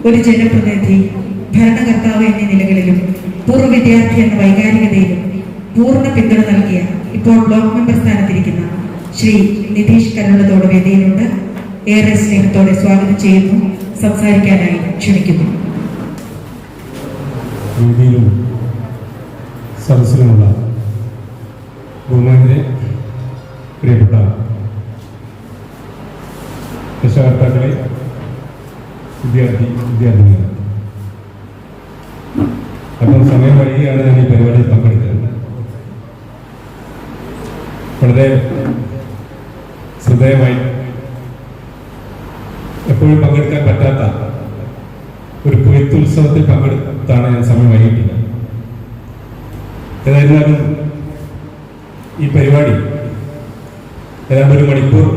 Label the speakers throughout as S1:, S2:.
S1: ഒരു ജനപ്രതിനിധി, ഭരണകർത്താവ് എന്നീ നിലകളിലും പൂർവ്വ വിദ്യാർത്ഥി എന്ന വൈകാരികതയിലും പൂർണ്ണ പിന്തുണ നൽകിയ ഇപ്പോൾ ബ്ലോക്ക് മെമ്പർ സ്ഥാനത്തിരിക്കുന്ന ശ്രീ നിതീഷ് കരുണത്തോട് വേദിയിലുണ്ട്. ഏറെ സ്നേഹത്തോടെ സ്വാഗതം ചെയ്യുന്നു. സംസാരിക്കാനായി ക്ഷണിക്കുന്നു.
S2: വേദിയിലും സദസ്സിലുമുള്ള ബഹുമാന്യരെ, പ്രിയപ്പെട്ട രക്ഷകർത്താക്കളെ, വിദ്യാർത്ഥിനികൾ, അപ്പം സമയം വൈകിയാണ് ഞാൻ ഈ പരിപാടിയിൽ പങ്കെടുക്കുന്നത്. വളരെ ശ്രദ്ധേയമായി എപ്പോഴും പങ്കെടുക്കാൻ പറ്റാത്ത ഒരു കൊയ്ത്തുത്സവത്തിൽ പങ്കെടുത്താണ് ഞാൻ സമയം വൈകിട്ടില്ല. ഏതായിരുന്നാലും ഈ പരിപാടി ഏതാണ്ട് ഒരു മണിക്കൂർ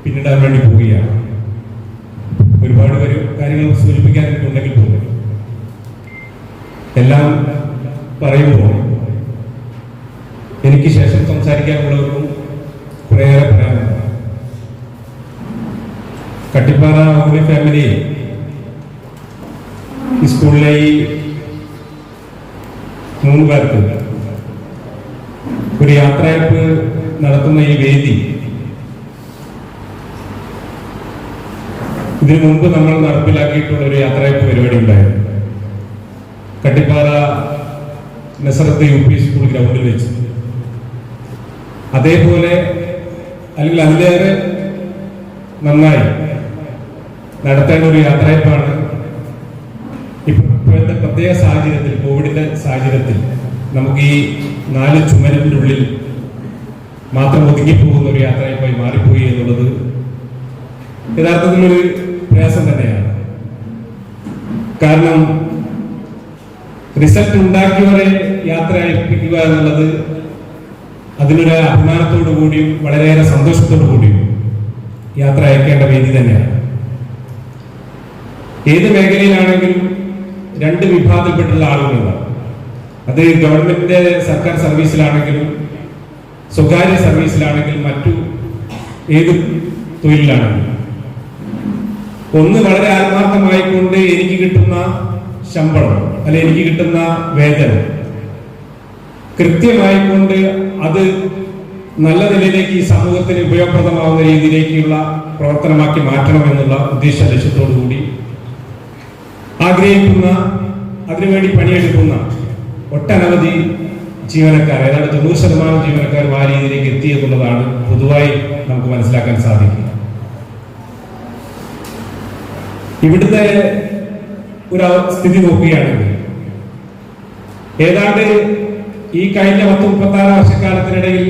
S2: പിന്നിടാൻ വേണ്ടി പോവുകയാണ്. ഒരുപാട് കാര്യങ്ങൾ സൂചിപ്പിക്കാൻ എനിക്കുണ്ടെങ്കിൽ പോലും എല്ലാം പറയുമ്പോൾ എനിക്ക് ശേഷം സംസാരിക്കാനുള്ളവർക്കും കുറേയേറെ പറയാനുണ്ട്. കട്ടിപ്പാറ ഔലി ഫാമിലി ഈ സ്കൂളിലെ ഈ 3 പേർക്ക് ഒരു യാത്രയപ്പ് നടത്തുന്ന ഈ വേദി ഇതിനു മുമ്പ് നമ്മൾ നടപ്പിലാക്കിയിട്ടുള്ള ഒരു യാത്രയപ്പ് പരിപാടി ഉണ്ടായിരുന്നു. കട്ടിപ്പാറ നസറത്ത് UP സ്കൂൾ ഗ്രൗണ്ടിൽ വെച്ച്. അതേപോലെ അല്ലെങ്കിൽ അതിലേറെ നന്നായി നടത്തേണ്ട ഒരു യാത്രയപ്പാണ് ഇപ്പോഴത്തെ പ്രത്യേക സാഹചര്യത്തിൽ, കോവിഡിന്റെ സാഹചര്യത്തിൽ നമുക്ക് ഈ 4 ചുമരിന്റെ ഉള്ളിൽ മാത്രം ഒതുങ്ങിപ്പോകുന്ന ഒരു യാത്രയപ്പായി മാറിപ്പോയി എന്നുള്ളത് യഥാർത്ഥത്തിലൊരു പ്രയാസം തന്നെയാണ്. കാരണം റിസൾട്ട് ഉണ്ടാക്കിയവരെ യാത്ര അയപ്പിക്കുക എന്നുള്ളത് അതിനൊരു അഭിമാനത്തോടു കൂടിയും വളരെയേറെ സന്തോഷത്തോടു കൂടിയും യാത്ര അയക്കേണ്ട വേദി തന്നെയാണ്. ഏത് മേഖലയിലാണെങ്കിലും 2 വിഭാഗത്തിൽപ്പെട്ടുള്ള ആളുകളുണ്ടാവും. അത് ഗവൺമെന്റിന്റെ സർക്കാർ സർവീസിലാണെങ്കിലും സ്വകാര്യ സർവീസിലാണെങ്കിലും മറ്റു ഏത് തൊഴിലിലാണെങ്കിലും ഒന്ന് വളരെ ആത്മാർത്ഥമായിക്കൊണ്ട് എനിക്ക് കിട്ടുന്ന ശമ്പളം അല്ലെ എനിക്ക് കിട്ടുന്ന വേതനം കൃത്യമായിക്കൊണ്ട് അത് നല്ല നിലയിലേക്ക് ഈ സമൂഹത്തിന് ഉപയോഗപ്രദമാവുന്ന രീതിയിലേക്കുള്ള പ്രവർത്തനമാക്കി മാറ്റണമെന്നുള്ള ഉദ്ദേശ ലക്ഷ്യത്തോടു കൂടി ആഗ്രഹിക്കുന്ന, അതിനുവേണ്ടി പണിയെടുക്കുന്ന ഒട്ടനവധി ജീവനക്കാർ, ഏതാണ്ട് 90% ജീവനക്കാർ ആ രീതിയിലേക്ക് എത്തി എന്നുള്ളതാണ് പൊതുവായി നമുക്ക് മനസ്സിലാക്കാൻ സാധിക്കുക. ഇവിടുത്തെ ഒരു സ്ഥിതി നോക്കുകയാണെങ്കിൽ ഏതാണ്ട് ഈ കഴിഞ്ഞ 36 വർഷക്കാലത്തിനിടയിൽ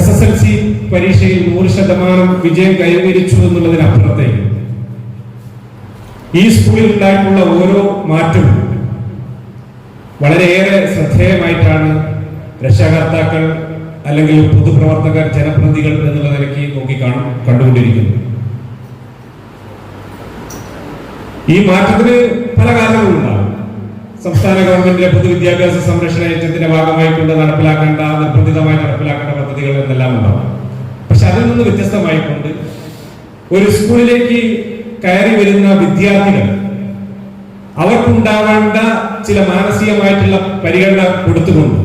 S2: SSLC പരീക്ഷയിൽ 100% വിജയം കൈവരിച്ചു എന്നുള്ളതിനപ്പുറത്തേക്ക് ഈ സ്കൂളിൽ ഉണ്ടായിട്ടുള്ള ഓരോ മാറ്റവും വളരെയേറെ ശ്രദ്ധേയമായിട്ടാണ് രക്ഷാകർത്താക്കൾ അല്ലെങ്കിൽ പൊതുപ്രവർത്തകർ, ജനപ്രതിനിധികൾ എന്നുള്ള നിലയ്ക്ക് കണ്ടുകൊണ്ടിരിക്കുന്നത്. ഈ മാറ്റത്തിന് പല കാരണങ്ങളുണ്ടാകും. സംസ്ഥാന ഗവൺമെന്റിന്റെ പൊതുവിദ്യാഭ്യാസ സംരക്ഷണ യജ്ഞത്തിന്റെ ഭാഗമായിക്കൊണ്ട് നിർബന്ധിതമായി നടപ്പിലാക്കേണ്ട പദ്ധതികൾ എന്നെല്ലാം ഉണ്ടാവും. പക്ഷെ അതിൽ നിന്ന് വ്യത്യസ്തമായിക്കൊണ്ട് ഒരു സ്കൂളിലേക്ക് കയറി വരുന്ന വിദ്യാർത്ഥികൾ അവർക്കുണ്ടാവേണ്ട ചില മാനസികമായിട്ടുള്ള പരിഗണന കൊടുത്തുകൊണ്ട്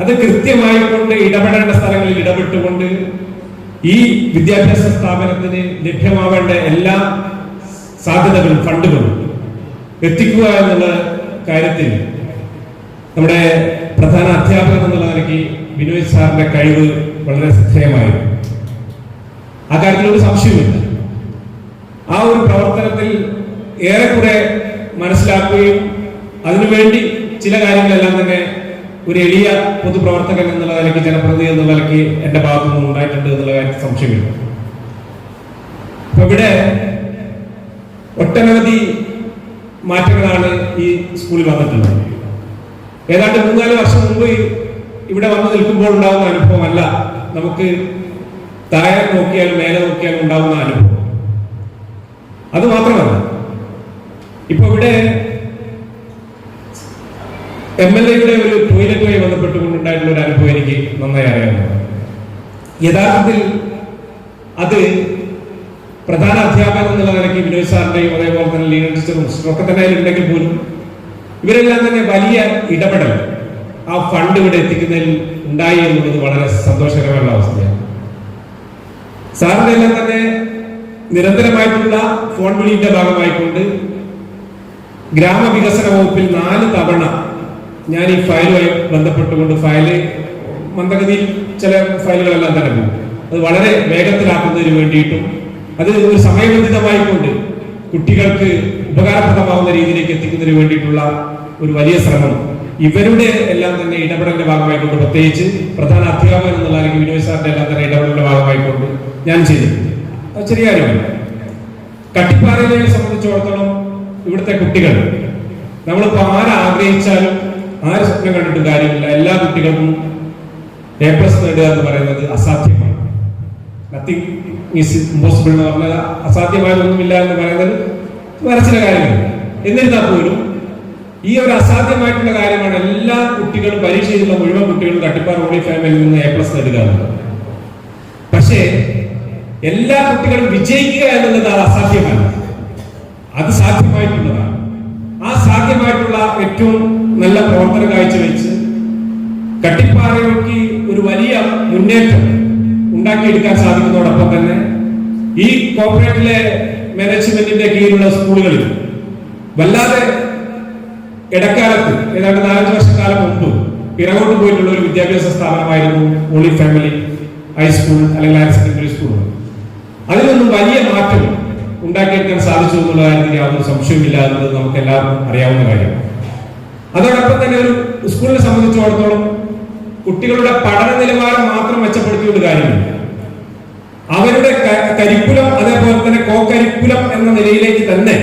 S2: അത് കൃത്യമായിക്കൊണ്ട് ഇടപെടേണ്ട സ്ഥലങ്ങളിൽ ഇടപെട്ടുകൊണ്ട് ഈ വിദ്യാഭ്യാസ സ്ഥാപനത്തിന് ലഭ്യമാവേണ്ട എല്ലാ സാധ്യതകളും ഫണ്ടുകളും എത്തിക്കുക എന്നുള്ള കാര്യത്തിൽ നമ്മുടെ പ്രധാന അധ്യാപകൻ എന്നുള്ള നിലയ്ക്ക് ബിനോയ് സാറിന്റെ കഴിവ് വളരെ ശ്രദ്ധേയമായിരുന്നു. ആ കാര്യത്തിൽ ഒരു സംശയമില്ല. ആ ഒരു പ്രവർത്തനത്തിൽ ഏറെക്കുറെ മനസ്സിലാക്കുകയും അതിനുവേണ്ടി ചില കാര്യങ്ങളെല്ലാം തന്നെ ഒരു എളിയ പൊതുപ്രവർത്തകൻ എന്നുള്ള നിലയ്ക്ക്, ജനപ്രതിനിധി എന്നുള്ള നിലയ്ക്ക് എന്റെ ഭാഗത്തു നിന്നും ഉണ്ടായിട്ടുണ്ട് എന്നുള്ള കാര്യത്തിൽ സംശയമില്ല. അപ്പൊ ഇവിടെ ഒട്ടനവധി മാറ്റങ്ങളാണ് ഈ സ്കൂളിൽ വന്നിട്ടുള്ളത്. ഏതാണ്ട് 3-4 വർഷം മുമ്പ് ഇവിടെ വന്നു നിൽക്കുമ്പോൾ ഉണ്ടാകുന്ന അനുഭവമല്ല നമുക്ക് താഴെ നോക്കിയാലും മേലെ നോക്കിയാലും ഉണ്ടാകുന്ന അനുഭവം. അത് മാത്രമല്ല, ഇപ്പൊ ഇവിടെ MLA-യുടെ ഒരു ടോയ്ലറ്റുമായി ബന്ധപ്പെട്ടുകൊണ്ടുണ്ടായിട്ടുള്ള ഒരു അനുഭവം എനിക്ക് നന്നായി അറിയാവുന്നതാണ്. യഥാർത്ഥത്തിൽ അത് പ്രധാന അധ്യാപകൻ എന്നുള്ള നിലയ്ക്ക് ബിനോയ് സാറിന്റെയും അതേപോലെ തന്നെ ലീന ടീച്ചറും ഒക്കെ തന്നെ ഉണ്ടെങ്കിൽ പോലും ഇവരെല്ലാം തന്നെ വലിയ ഇടപെടൽ ആ ഫണ്ട് ഇവിടെ എത്തിക്കുന്നതിൽ ഉണ്ടായി എന്നുള്ളത് വളരെ സന്തോഷകരമായ അവസ്ഥയാണ്. സാറിന്റെ എല്ലാം തന്നെ നിരന്തരമായിട്ടുള്ള ഫോൺ വിളിയുടെ ഭാഗമായിക്കൊണ്ട് ഗ്രാമവികസന വകുപ്പിൽ 4 തവണ ഞാൻ ഈ ഫയലുമായി ബന്ധപ്പെട്ടുകൊണ്ട് ഫയല് മന്ദഗതിയിൽ ചില ഫയലുകളെല്ലാം തന്നെ പോകും. അത് വളരെ വേഗത്തിലാക്കുന്നതിന് വേണ്ടിയിട്ടും അത് ഒരു സമയബന്ധിതമായിക്കൊണ്ട് കുട്ടികൾക്ക് ഉപകാരപ്രദമാവുന്ന രീതിയിലേക്ക് എത്തിക്കുന്നതിന് വേണ്ടിയിട്ടുള്ള ഒരു വലിയ ശ്രമം ഇവരുടെ എല്ലാം തന്നെ ഇടപെടലിന്റെ ഭാഗമായിക്കൊണ്ട്, പ്രത്യേകിച്ച് പ്രധാന അധ്യാപകൻ എന്നുള്ള അല്ലെങ്കിൽ ബിനോയ് സാറിന്റെ എല്ലാം തന്നെ ഇടപെടലിന്റെ ഭാഗമായിക്കൊണ്ട് ഞാൻ ചെയ്തിട്ടുണ്ട്. അത് ചെറിയ കാര്യമല്ല. കട്ടിപ്പാറയിലെ സംബന്ധിച്ചിടത്തോളം ഇവിടുത്തെ കുട്ടികൾ നമ്മളിപ്പോ ആരാഗ്രഹിച്ചാലും ആര് സ്വപ്നം കണ്ടിട്ടും കാര്യമില്ല. എല്ലാ കുട്ടികൾക്കും A+ നേടുക എന്ന് പറയുന്നത് അസാധ്യമാണ്. നത്തിങ് ഈസ് ഇമ്പോസിബിൾ എന്ന് പറഞ്ഞാൽ അസാധ്യമായൊന്നുമില്ല എന്ന് പറയുന്നത് ചില കാര്യങ്ങൾ. എന്നിരുന്നാൽ പോലും ഈ ഒരു അസാധ്യമായിട്ടുള്ള കാര്യമാണ് എല്ലാ കുട്ടികളും, പരീക്ഷ ചെയ്തുള്ള മുഴുവൻ കുട്ടികളും കട്ടിപ്പാറ ഹോളി ഫാമിലിയിൽ നിന്ന് A+ നേടുക എന്നുള്ളത്. പക്ഷേ എല്ലാ കുട്ടികളും വിജയിക്കുക എന്നുള്ളത് അത് അസാധ്യമല്ല, അത് സാധ്യമായിട്ടുള്ളതാണ്. ആ സാധ്യമായിട്ടുള്ള ഏറ്റവും നല്ല പ്രവർത്തനം കാഴ്ചവെച്ച് കട്ടിപ്പാറയ്ക്ക് ഒരു വലിയ മുന്നേറ്റം ഉണ്ടാക്കിയെടുക്കാൻ സാധിക്കുന്നതോടൊപ്പം തന്നെ ഈ കോർപ്പറേറ്റിലെ മാനേജ്മെന്റിന്റെ കീഴിലുള്ള സ്കൂളുകളിൽ വല്ലാതെ ഇടക്കാലത്ത് ഏതാണ്ട് 4-5 വർഷക്കാലം മുമ്പ് പിറകോട്ട് പോയിട്ടുള്ള ഒരു വിദ്യാഭ്യാസ സ്ഥാപനമായിരുന്നു ഹോളി ഫാമിലി ഹൈസ്കൂൾ അല്ലെങ്കിൽ ഹയർ സെക്കൻഡറി സ്കൂൾ. അതിലൊന്നും വലിയ മാറ്റം ഉണ്ടാക്കിയെടുക്കാൻ സാധിച്ചു എന്നുള്ള കാര്യത്തിൽ യാതൊരു സംശയവുമില്ല എന്നത് നമുക്ക് എല്ലാവർക്കും അറിയാവുന്ന കാര്യമാണ്. അതോടൊപ്പം തന്നെ ഒരു സ്കൂളിനെ സംബന്ധിച്ചിടത്തോളം കുട്ടികളുടെ പഠന നിലവാരം മാത്രം മെച്ചപ്പെടുത്തിയുള്ള കാര്യമില്ല. അവരുടെ കരിക്കുലം അതേപോലെ തന്നെ കോ കരിക്കുലം എന്ന നിലയിലേക്ക് തന്നെ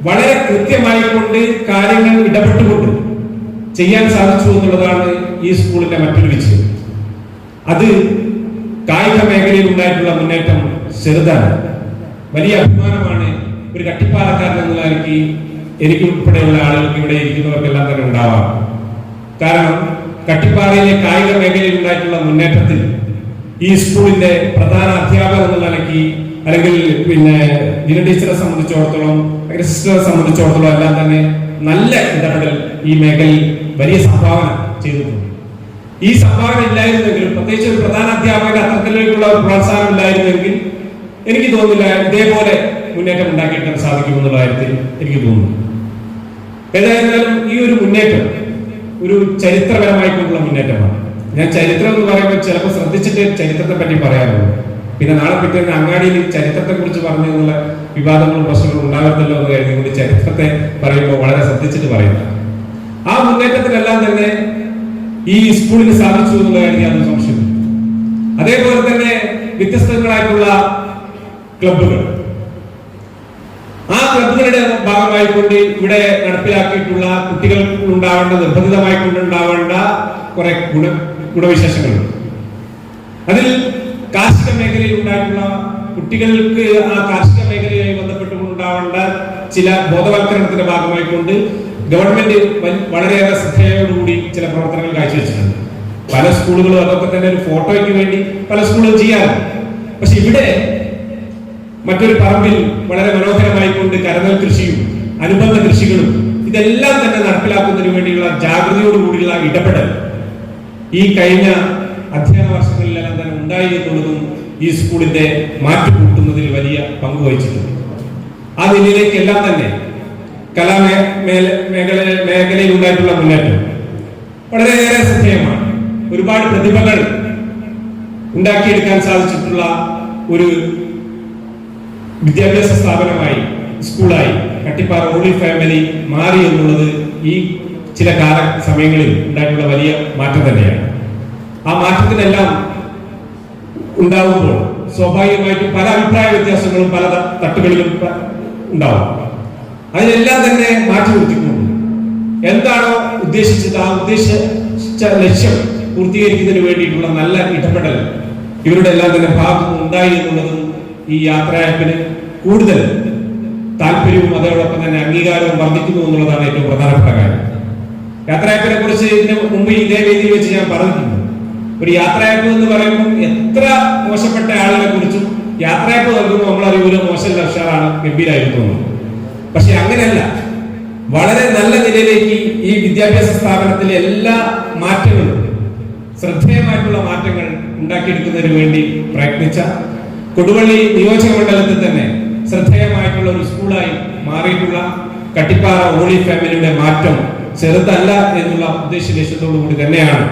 S2: വളരെ കൃത്യമായി കൊണ്ട് കാര്യങ്ങൾ ഇടപെട്ടുകൊണ്ട് ചെയ്യാൻ സാധിച്ചു എന്നുള്ളതാണ് ഈ സ്കൂളിന്റെ മറ്റൊരു വിജയം. അത് കായിക മേഖലയിൽ ഉണ്ടായിട്ടുള്ള മുന്നേറ്റം ചെറുതാണ്. വലിയ അഭിമാനമാണ് ഒരു കട്ടിപ്പാറക്കാരൻ എന്നുള്ള നിലയ്ക്ക് എനിക്ക് ഉൾപ്പെടെയുള്ള ആളുകൾക്ക് ഇവിടെ ഇരിക്കുന്നവർക്കെല്ലാം തന്നെ ഉണ്ടാവാം. കാരണം കട്ടിപ്പാറയിലെ കായിക മേഖലയിൽ ഉണ്ടായിട്ടുള്ള മുന്നേറ്റത്തിൽ ഈ സ്കൂളിന്റെ പ്രധാന അധ്യാപകർ എന്നുള്ള നിലയ്ക്ക് അല്ലെങ്കിൽ പിന്നെ ജിന ടീച്ചറെ സംബന്ധിച്ചിടത്തോളം അല്ലെങ്കിൽ സിസ്റ്ററെ സംബന്ധിച്ചിടത്തോളം എല്ലാം തന്നെ നല്ല ഇടപെടൽ ഈ മേഖലയിൽ വലിയ സംഭാവന ചെയ്തിട്ടുണ്ട്. ഈ സംഭാവന ഇല്ലായിരുന്നെങ്കിലും പ്രത്യേകിച്ച് ഒരു പ്രധാന അധ്യാപകന്റെ അത്തരത്തിലേക്കുള്ള ഒരു പ്രോത്സാഹനം ഇല്ലായിരുന്നെങ്കിൽ എനിക്ക് തോന്നുന്നില്ല ഇതേപോലെ മുന്നേറ്റം ഉണ്ടാക്കിയെടുക്കാൻ സാധിക്കുമെന്നുള്ള കാര്യത്തിൽ എനിക്ക് തോന്നുന്നു. ഏതായിരുന്നാലും ഈ ഒരു മുന്നേറ്റം ഒരു ചരിത്രപരമായിട്ടുള്ള മുന്നേറ്റമാണ്. ഞാൻ ചരിത്രം എന്ന് പറയുമ്പോൾ ചിലപ്പോൾ ശ്രദ്ധിച്ചിട്ട് ചരിത്രത്തെ പറ്റി പറയാറുള്ളൂ. പിന്നെ നാളെ പിറ്റേന്ന് അങ്ങാടിയിൽ ചരിത്രത്തെ കുറിച്ച് പറഞ്ഞു എന്നുള്ള വിവാദങ്ങളും പ്രശ്നങ്ങളും ഉണ്ടാകത്തില്ലോ എന്ന് കരുതിക്കൊണ്ട് ചരിത്രത്തെ പറയുമ്പോൾ വളരെ ശ്രദ്ധിച്ചിട്ട് പറയുന്നത്. ആ മുന്നേറ്റത്തിലെല്ലാം തന്നെ ഈ സ്കൂളിന് സാധിച്ചു എന്നുള്ള കാര്യം യാതൊരു സംശയം. അതേപോലെ തന്നെ വ്യത്യസ്തങ്ങളായിട്ടുള്ള ക്ലബ്ബുകൾ, ആ ക്ലബ്ബുകളുടെ ഭാഗമായിക്കൊണ്ട് ഇവിടെ നടപ്പിലാക്കിയിട്ടുള്ള കുട്ടികൾക്ക് ഉണ്ടാവേണ്ട നിർബന്ധിതമായിട്ടുണ്ടാവേണ്ട കുറെ ഗുണവിശേഷങ്ങളുണ്ട്. അതിൽ കാർഷിക മേഖലയിൽ ഉണ്ടായിട്ടുള്ള കുട്ടികൾക്ക് ആ കാർഷിക മേഖലയുമായി ബന്ധപ്പെട്ടുകൊണ്ടുണ്ടാവേണ്ട ചില ബോധവൽക്കരണത്തിന്റെ ഭാഗമായിക്കൊണ്ട് ഗവൺമെന്റ് വളരെയേറെ ശ്രദ്ധയോടുകൂടി ചില പ്രവർത്തനങ്ങൾ കാഴ്ചവെച്ചിട്ടുണ്ട്. പല സ്കൂളുകളും അതൊക്കെ തന്നെ ഒരു ഫോട്ടോയ്ക്ക് വേണ്ടി പല സ്കൂളുകളും ചെയ്യാറുണ്ട്. പക്ഷെ ഇവിടെ മറ്റൊരു പറമ്പിൽ വളരെ മനോഹരമായിക്കൊണ്ട് കരനെൽ കൃഷിയും അനുബന്ധ കൃഷികളും ഇതെല്ലാം തന്നെ നടപ്പിലാക്കുന്നതിന് വേണ്ടിയുള്ള ജാഗ്രതയോടുകൂടിയുള്ള ഇടപെടൽ ഈ കഴിഞ്ഞ അധ്യയന വർഷങ്ങളിലെല്ലാം തന്നെ ഉണ്ടായി എന്നുള്ളതും ഈ സ്കൂളിന്റെ മാറ്റുകൂട്ടുന്നതിൽ വലിയ പങ്ക് വഹിച്ചിട്ടുണ്ട്. ആ നിലയിലേക്കെല്ലാം തന്നെ മേഖലയിൽ ഉണ്ടായിട്ടുള്ള മുന്നേറ്റം വളരെയേറെ ശ്രദ്ധേയമാണ്. ഒരുപാട് പ്രതിഭകൾ ഉണ്ടാക്കിയെടുക്കാൻ സാധിച്ചിട്ടുള്ള ഒരു വിദ്യാഭ്യാസ സ്ഥാപനമായി സ്കൂളായി കട്ടിപ്പാറ ഹോളി ഫാമിലി മാറി എന്നുള്ളത് ഈ ചില സമയങ്ങളിൽ ഉണ്ടായിട്ടുള്ള വലിയ മാറ്റം തന്നെയാണ്. ആ മാറ്റത്തിനെല്ലാം ഉണ്ടാവുമ്പോൾ സ്വാഭാവികമായിട്ടും പല അഭിപ്രായ വ്യത്യാസങ്ങളും പല തട്ടുകളിലും ഉണ്ടാവും. അതിനെല്ലാം തന്നെ മാറ്റി നിർത്തിക്കൊണ്ട് എന്താണോ ഉദ്ദേശിച്ചത് ആ ഉദ്ദേശിച്ച ലക്ഷ്യം പൂർത്തീകരിക്കുന്നതിന് വേണ്ടിയിട്ടുള്ള നല്ല ഇടപെടൽ ഇവരുടെ എല്ലാം തന്നെ ഭാഗത്തുനിന്ന് ഉണ്ടായി എന്നുള്ളതും ഈ യാത്രയപ്പിന് കൂടുതൽ താല്പര്യവും അതോടൊപ്പം തന്നെ അംഗീകാരവും വർദ്ധിക്കുന്നു എന്നുള്ളതാണ് ഏറ്റവും പ്രധാനപ്പെട്ട കാര്യം. യാത്രയപ്പിനെ കുറിച്ച് ഇതിന് മുമ്പ് ഇതേ വേദിയിൽ വെച്ച് ഞാൻ പറഞ്ഞിട്ടുണ്ട്. ഒരു യാത്രയപ്പ് എന്ന് പറയുമ്പോൾ എത്ര മോശപ്പെട്ട ആളുകളെ കുറിച്ചും യാത്രയപ്പ് നൽകുമ്പോൾ നമ്മളറിയൂല മോശം ഉഷാറാണ് ഗംഭീരായിരുന്നു. പക്ഷെ അങ്ങനെയല്ല, വളരെ നല്ല നിലയിലേക്ക് ഈ വിദ്യാഭ്യാസ സ്ഥാപനത്തിലെ എല്ലാ മാറ്റങ്ങളും ശ്രദ്ധേയമായിട്ടുള്ള മാറ്റങ്ങൾ ഉണ്ടാക്കിയെടുക്കുന്നതിന് വേണ്ടി പ്രയത്നിച്ച കൊടുവള്ളി നിയോജക മണ്ഡലത്തിൽ തന്നെ ശ്രദ്ധേയമായിട്ടുള്ള ഒരു സ്കൂളായി മാറിയിട്ടുള്ള കട്ടിപ്പാറ ഹോളി ഫാമിലിയുടെ മാറ്റം ചെറുതല്ല എന്നുള്ള ഉദ്ദേശ ലക്ഷ്യത്തോടു കൂടി തന്നെയാണ്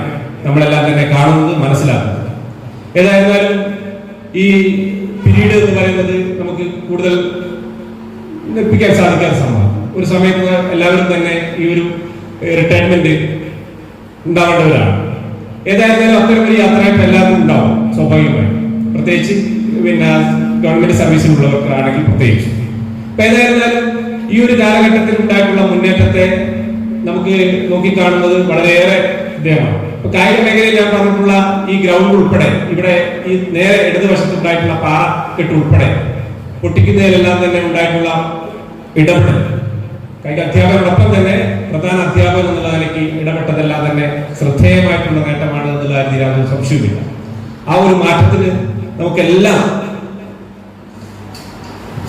S2: നമ്മളെല്ലാം തന്നെ കാണുന്നത്, മനസ്സിലാക്കുന്നത്. ഏതായിരുന്നാലും ഈ പിരീഡ് എന്ന് പറയുന്നത് നമുക്ക് കൂടുതൽ നിർപ്പിക്കാൻ സാധിക്കാത്ത സംഭവം. ഒരു സമയത്ത് എല്ലാവരും തന്നെ ഈ ഒരു റിട്ടയർമെന്റ് ഉണ്ടാവേണ്ടവരാണ്. ഏതായിരുന്നാലും അത്തരം ഒരു യാത്രയപ്പ് എല്ലാവർക്കും ഉണ്ടാവും സ്വാഭാവികമായി, പ്രത്യേകിച്ച് പിന്നെ ഗവൺമെന്റ് സർവീസിലുള്ളവർക്കാണെങ്കിൽ പ്രത്യേകിച്ച്. അപ്പൊ ഏതായിരുന്നാലും ഈ ഒരു കാലഘട്ടത്തിൽ ഉണ്ടായിട്ടുള്ള മുന്നേറ്റത്തെ നമുക്ക് നോക്കിക്കാണുന്നത് വളരെയേറെ ഇദ്ദേഹമാണ്. ഇപ്പൊ കായിക മേഖലയിൽ ഞാൻ പറഞ്ഞിട്ടുള്ള ഈ ഗ്രൗണ്ട് ഉൾപ്പെടെ ഇവിടെ ഈ നേരെ ഇടതുവശത്തുണ്ടായിട്ടുള്ള പാറക്കെട്ട് ഉൾപ്പെടെ പൊട്ടിക്കുന്നതിലെല്ലാം തന്നെ ഉണ്ടായിട്ടുള്ള ഇടപെടൽ കായിക അധ്യാപകരോടൊപ്പം തന്നെ പ്രധാന അധ്യാപകൻ എന്നുള്ള നിലയ്ക്ക് ഇടപെട്ടതെല്ലാം തന്നെ ശ്രദ്ധേയമായിട്ടുള്ള നേട്ടമാണ് എന്നുള്ള കാര്യത്തിൽ യാതൊരു സംശയമില്ല. ആ ഒരു മാറ്റത്തിന് നമുക്കെല്ലാം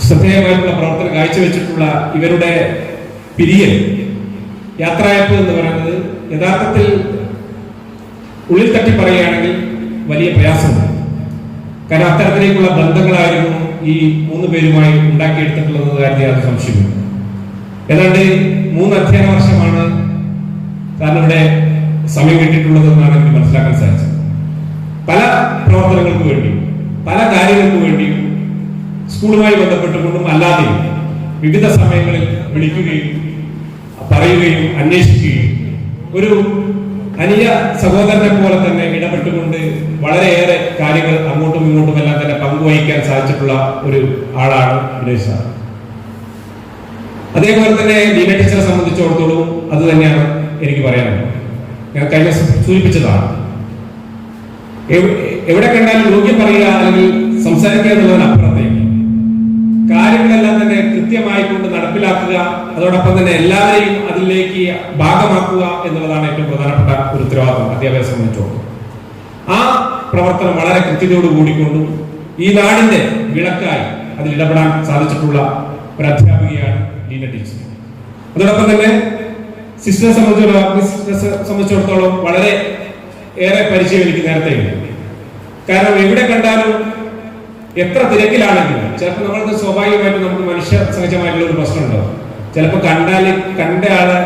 S2: ശ്രദ്ധേയമായിട്ടുള്ള പ്രവർത്തനം കാഴ്ചവെച്ചിട്ടുള്ള ഇവരുടെ പിരിയൽ യാത്രയപ്പ് എന്ന് പറയുന്നത് യഥാർത്ഥത്തിൽ ഉള്ളിൽ തട്ടി പറയുകയാണെങ്കിൽ വലിയ പ്രയാസമുണ്ട്. കാരണം അത്തരത്തിലേക്കുള്ള ബന്ധങ്ങളായിരുന്നു ഈ 3 പേരുമായി ഉണ്ടാക്കിയെടുത്തിട്ടുള്ളത് കാര്യത്തിൽ യാതൊരു സംശയമില്ല. ഏതാണ്ട് 3 അധ്യയന വർഷമാണ് കാരണം ഇവിടെ സമയം കിട്ടിയിട്ടുള്ളത് എന്നാണ് എനിക്ക് മനസ്സിലാക്കാൻ സാധിച്ചത്. പല പ്രവർത്തനങ്ങൾക്ക് വേണ്ടിയും പല കാര്യങ്ങൾക്ക് വേണ്ടിയും സ്കൂളുമായി ബന്ധപ്പെട്ടുകൊണ്ടും അല്ലാതെയും വിവിധ സമയങ്ങളിൽ വിളിക്കുകയും പറയുകയും അന്വേഷിക്കുകയും ഒരു അനിയ സഹോദരനെ പോലെ തന്നെ ഇടപെട്ടുകൊണ്ട് വളരെയേറെ കാര്യങ്ങൾ അങ്ങോട്ടും ഇങ്ങോട്ടും എല്ലാം തന്നെ പങ്കുവഹിക്കാൻ സാധിച്ചിട്ടുള്ള ഒരു ആളാണ് വിനേഷ് സാർ. അതേപോലെ തന്നെ ലീന ടീച്ചറെ സംബന്ധിച്ചിടത്തോളം അത് തന്നെയാണ് എനിക്ക് പറയാനുള്ളത്. ഞാൻ കഴിഞ്ഞ സൂചിപ്പിച്ചതാണ്, എവിടെ കണ്ടാലും യോഗ്യം പറയുക അല്ലെങ്കിൽ സംസാരിക്കുക എന്നുള്ളതിനപ്പുറത്തേക്ക് കാര്യങ്ങളെല്ലാം തന്നെ കൃത്യമായി കൊണ്ട് നടപ്പിലാക്കുക, അതോടൊപ്പം തന്നെ എല്ലാവരെയും അതിലേക്ക് ഭാഗമാക്കുക എന്നുള്ളതാണ് ഏറ്റവും പ്രധാനപ്പെട്ട ഒരു ഉത്തരവാദിത്വം അധ്യാപകരെ സംബന്ധിച്ചോളം. ആ പ്രവർത്തനം വളരെ കൃത്യതയോട് കൂടിക്കൊണ്ടും ഈ നാടിന്റെ വിളക്കായി അതിൽ ഇടപെടാൻ സാധിച്ചിട്ടുള്ള ഒരു അധ്യാപികയാണ് ലീന ടീച്ചർ. അതോടൊപ്പം തന്നെ സിസ്റ്ററെ സംബന്ധിച്ചിടത്തോളം വളരെ ഏറെ പരിചയം എനിക്ക് നേരത്തെ ഉണ്ട്. കാരണം എവിടെ കണ്ടാലും എത്ര തിരക്കിലാണെങ്കിലും ചിലപ്പോൾ നമ്മൾക്ക് സ്വാഭാവികമായിട്ട് നമുക്ക് മനുഷ്യ സഹജമായിട്ടുള്ള ഒരു പ്രശ്നം ഉണ്ടാവും. ചിലപ്പോൾ കണ്ട ആളെ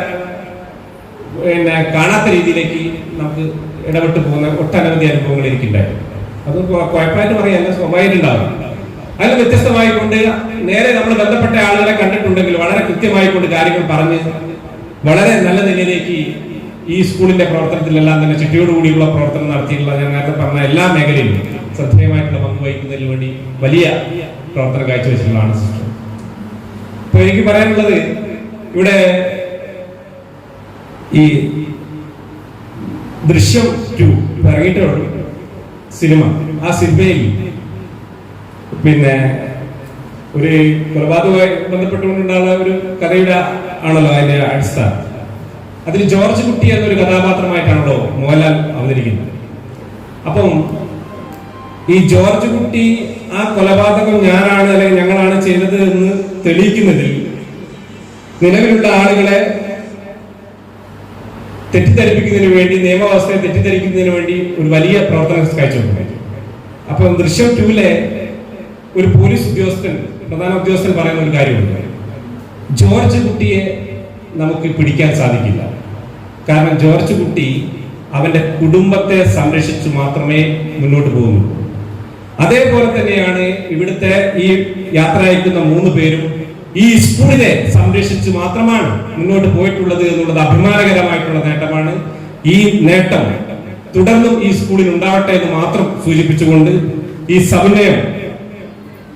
S2: കാണാത്ത രീതിയിലേക്ക് നമുക്ക് ഇടപെട്ട് പോകുന്ന ഒട്ടനവധി അനുഭവങ്ങൾ എനിക്കുണ്ടായിരുന്നു. അത് കുഴപ്പമായിട്ട് പറയാല്ല, സ്വാഭാവികമായിട്ടുണ്ടാവും. അതിൽ വ്യത്യസ്തമായി കൊണ്ട് നേരെ നമ്മൾ ബന്ധപ്പെട്ട ആളുകളെ കണ്ടിട്ടുണ്ടെങ്കിൽ വളരെ കൃത്യമായി കൊണ്ട് കാര്യങ്ങൾ പറഞ്ഞ് വളരെ നല്ല നിലയിലേക്ക് ഈ സ്കൂളിന്റെ പ്രവർത്തനത്തിലെല്ലാം തന്നെ ചിട്ടയോടുകൂടിയുള്ള പ്രവർത്തനം നടത്തിയിട്ടുള്ള ഞാൻ നേരത്തെ പറഞ്ഞ എല്ലാ മേഖലയിലും ശ്രദ്ധേയമായിട്ടുള്ള പങ്ക് വഹിക്കുന്നതിന് വേണ്ടി വലിയ പ്രവർത്തനം കാഴ്ചവെച്ചിട്ടുള്ളതാണ് സിസ്റ്റർ. അപ്പൊ എനിക്ക് പറയാനുള്ളത്, ഇവിടെ ഈ ദൃശ്യം 2 ഇറങ്ങിയിട്ടുള്ള സിനിമ, ആ സിനിമയിൽ പിന്നെ ഒരു കൊലപാതകവുമായി ബന്ധപ്പെട്ടുകൊണ്ടുണ്ടാകുന്ന ഒരു കഥയുടെ ആണല്ലോ അതിന്റെ അടിസ്ഥാനം. അതിൽ ജോർജ് കുട്ടി എന്നൊരു കഥാപാത്രമായിട്ടാണല്ലോ മോഹൻലാൽ അവതരിക്കുന്നത്. അപ്പം ഈ ജോർജ് കുട്ടി ആ കൊലപാതകം ഞാനാണ് അല്ലെങ്കിൽ ഞങ്ങളാണ് ചെയ്തത് എന്ന് തെളിയിക്കുന്നതിൽ നിലവിലുള്ള ആളുകളെ തെറ്റിദ്ധരിപ്പിക്കുന്നതിന് വേണ്ടി, നിയമവ്യവസ്ഥയെ തെറ്റിദ്ധരിക്കുന്നതിന് വേണ്ടി ഒരു വലിയ പ്രവർത്തനം കാഴ്ചവെക്കുന്നു. അപ്പം ദൃശ്യം 2-ലെ ഒരു പോലീസ് ഉദ്യോഗസ്ഥൻ, പ്രധാന ഉദ്യോഗസ്ഥൻ പറയുന്ന ഒരു കാര്യമുണ്ട്, ജോർജ് കുട്ടിയെ നമുക്ക് പിടിക്കാൻ സാധിക്കില്ല. കാരണം ജോർജ് കുട്ടി അവന്റെ കുടുംബത്തെ സംരക്ഷിച്ചു മാത്രമേ മുന്നോട്ട് പോകുന്നുള്ളൂ. അതേപോലെ തന്നെയാണ് ഇവിടുത്തെ ഈ യാത്ര അയക്കുന്ന 3 പേരും ഈ സ്കൂളിനെ സംരക്ഷിച്ചു മാത്രമാണ് മുന്നോട്ട് പോയിട്ടുള്ളത് എന്നുള്ളത് അഭിമാനകരമായിട്ടുള്ള നേട്ടമാണ്. ഈ നേട്ടം തുടർന്നും ഈ സ്കൂളിൽ ഉണ്ടാവട്ടെ എന്ന് മാത്രം സൂചിപ്പിച്ചുകൊണ്ട് ഈ സമന്വയം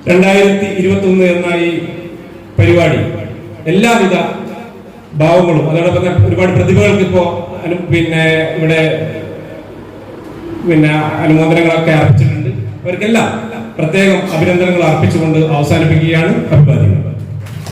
S2: 2021 എന്ന ഈ പരിപാടി എല്ലാവിധ ഭാവങ്ങളും, അതോടൊപ്പം തന്നെ ഒരുപാട് പ്രതിഭകൾക്ക് ഇപ്പോ ഇവിടെ അനുമോദനങ്ങളൊക്കെ അർപ്പിച്ചിട്ടുണ്ട്. അവർക്കെല്ലാം പ്രത്യേകം അഭിനന്ദനങ്ങൾ അർപ്പിച്ചുകൊണ്ട് അവസാനിപ്പിക്കുകയാണ്. അഭിവാദ്യം.